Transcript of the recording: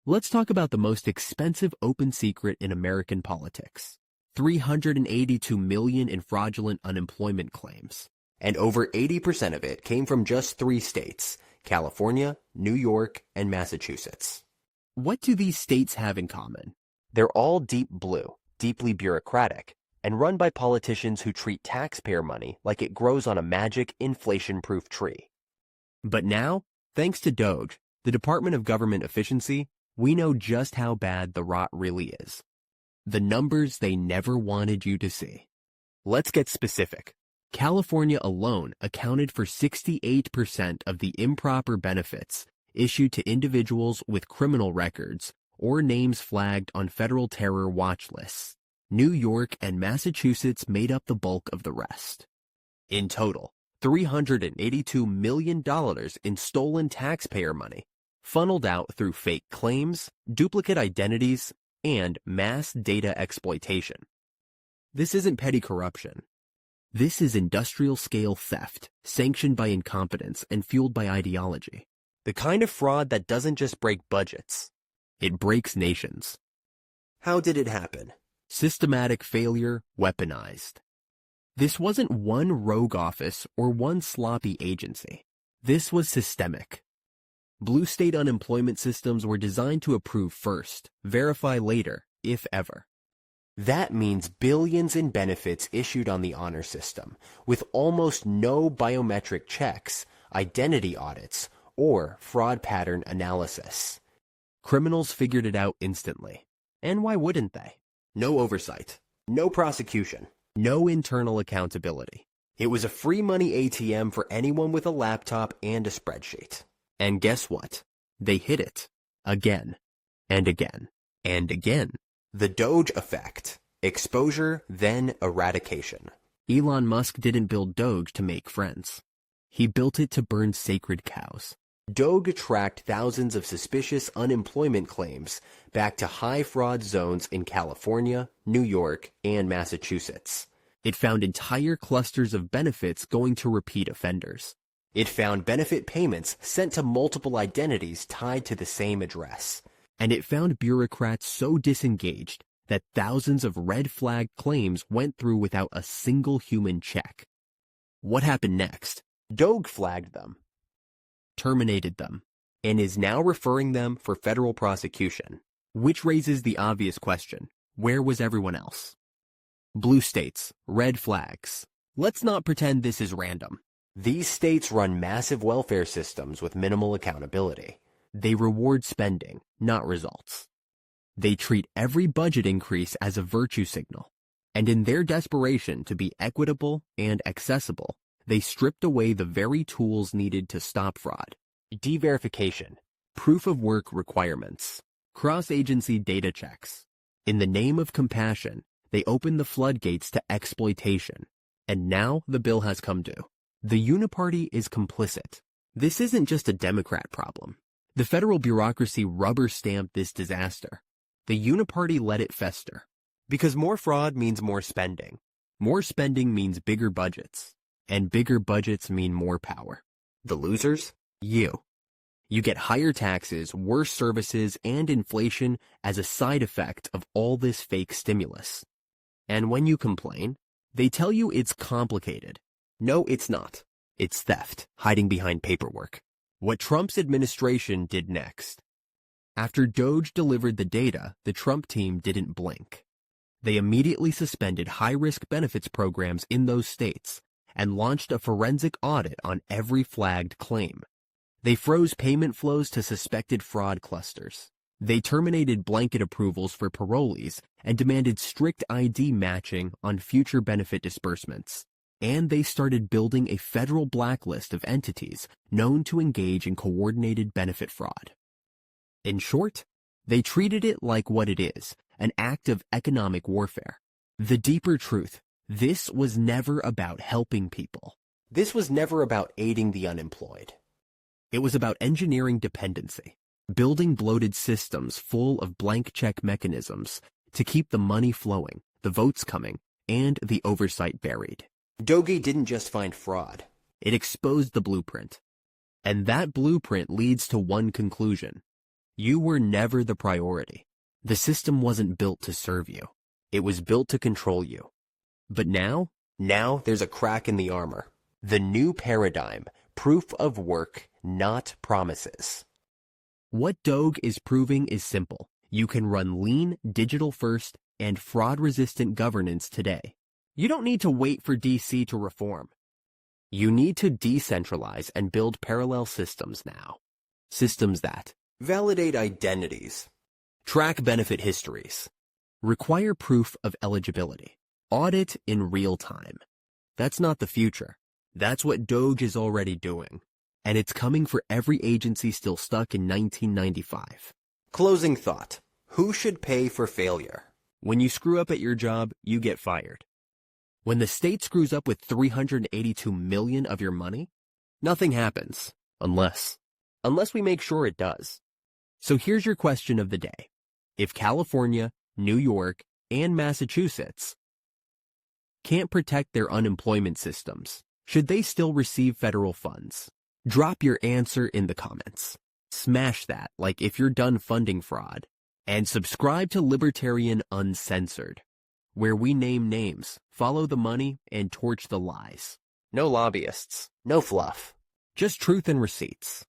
Let's talk about the most expensive open secret in American politics. $382 million in fraudulent unemployment claims. And over 80% of it came from just 3 states, California, New York, and Massachusetts. What do these states have in common? They're all deep blue, deeply bureaucratic, and run by politicians who treat taxpayer money like it grows on a magic inflation-proof tree. But now, thanks to DOGE, the Department of Government Efficiency, we know just how bad the rot really is. The numbers they never wanted you to see. Let's get specific. California alone accounted for 68% of the improper benefits issued to individuals with criminal records or names flagged on federal terror watch lists. New York and Massachusetts made up the bulk of the rest. In total, $382 million in stolen taxpayer money, funneled out through fake claims, duplicate identities, and mass data exploitation. This isn't petty corruption. This is industrial-scale theft, sanctioned by incompetence and fueled by ideology. The kind of fraud that doesn't just break budgets. It breaks nations. How did it happen? Systematic failure weaponized. This wasn't one rogue office or one sloppy agency. This was systemic. Blue state unemployment systems were designed to approve first, verify later, if ever. That means billions in benefits issued on the honor system, with almost no biometric checks, identity audits, or fraud pattern analysis. Criminals figured it out instantly. And why wouldn't they? No oversight, no prosecution, no internal accountability. It was a free money ATM for anyone with a laptop and a spreadsheet. And guess what? They hit it. Again. And again. And again. The DOGE effect. Exposure, then eradication. Elon Musk didn't build DOGE to make friends. He built it to burn sacred cows. DOGE tracked thousands of suspicious unemployment claims back to high fraud zones in California, New York, and Massachusetts. It found entire clusters of benefits going to repeat offenders. It found benefit payments sent to multiple identities tied to the same address. And it found bureaucrats so disengaged that thousands of red-flagged claims went through without a single human check. What happened next? DOGE flagged them, terminated them, and is now referring them for federal prosecution. Which raises the obvious question, where was everyone else? Blue states, red flags. Let's not pretend this is random. These states run massive welfare systems with minimal accountability. They reward spending, not results. They treat every budget increase as a virtue signal. And in their desperation to be equitable and accessible, they stripped away the very tools needed to stop fraud. De-verification, proof of work requirements, cross-agency data checks. In the name of compassion, they opened the floodgates to exploitation. And now the bill has come due. The Uniparty is complicit. This isn't just a Democrat problem. The federal bureaucracy rubber-stamped this disaster. The Uniparty let it fester. Because more fraud means more spending. More spending means bigger budgets. And bigger budgets mean more power. The losers? You. You get higher taxes, worse services, and inflation as a side effect of all this fake stimulus. And when you complain, they tell you it's complicated. No, it's not. It's theft, hiding behind paperwork. What Trump's administration did next. After DOGE delivered the data, the Trump team didn't blink. They immediately suspended high-risk benefits programs in those states and launched a forensic audit on every flagged claim. They froze payment flows to suspected fraud clusters. They terminated blanket approvals for parolees and demanded strict ID matching on future benefit disbursements. And they started building a federal blacklist of entities known to engage in coordinated benefit fraud. In short, they treated it like what it is, an act of economic warfare. The deeper truth, this was never about helping people. This was never about aiding the unemployed. It was about engineering dependency, building bloated systems full of blank check mechanisms to keep the money flowing, the votes coming, and the oversight buried. DOGE didn't just find fraud. It exposed the blueprint. And that blueprint leads to one conclusion. You were never the priority. The system wasn't built to serve you. It was built to control you. But now there's a crack in the armor. The new paradigm, proof of work, not promises. what DOGE is proving is simple. You can run lean, digital-first, and fraud-resistant governance today. You don't need to wait for DC to reform. You need to decentralize and build parallel systems now. Systems that Validate identities. track benefit histories, require proof of eligibility, audit in real time. That's not the future. That's what DOGE is already doing. And it's coming for every agency still stuck in 1995. Closing thought. Who should pay for failure? When you screw up at your job, you get fired. When the state screws up with $382 million of your money, nothing happens. Unless we make sure it does. So here's your question of the day. If California, New York, and Massachusetts can't protect their unemployment systems, should they still receive federal funds? Drop your answer in the comments. Smash that like if you're done funding fraud. And subscribe to Libertarian Uncensored, where we name names, follow the money, and torch the lies. No lobbyists. No fluff. Just truth and receipts.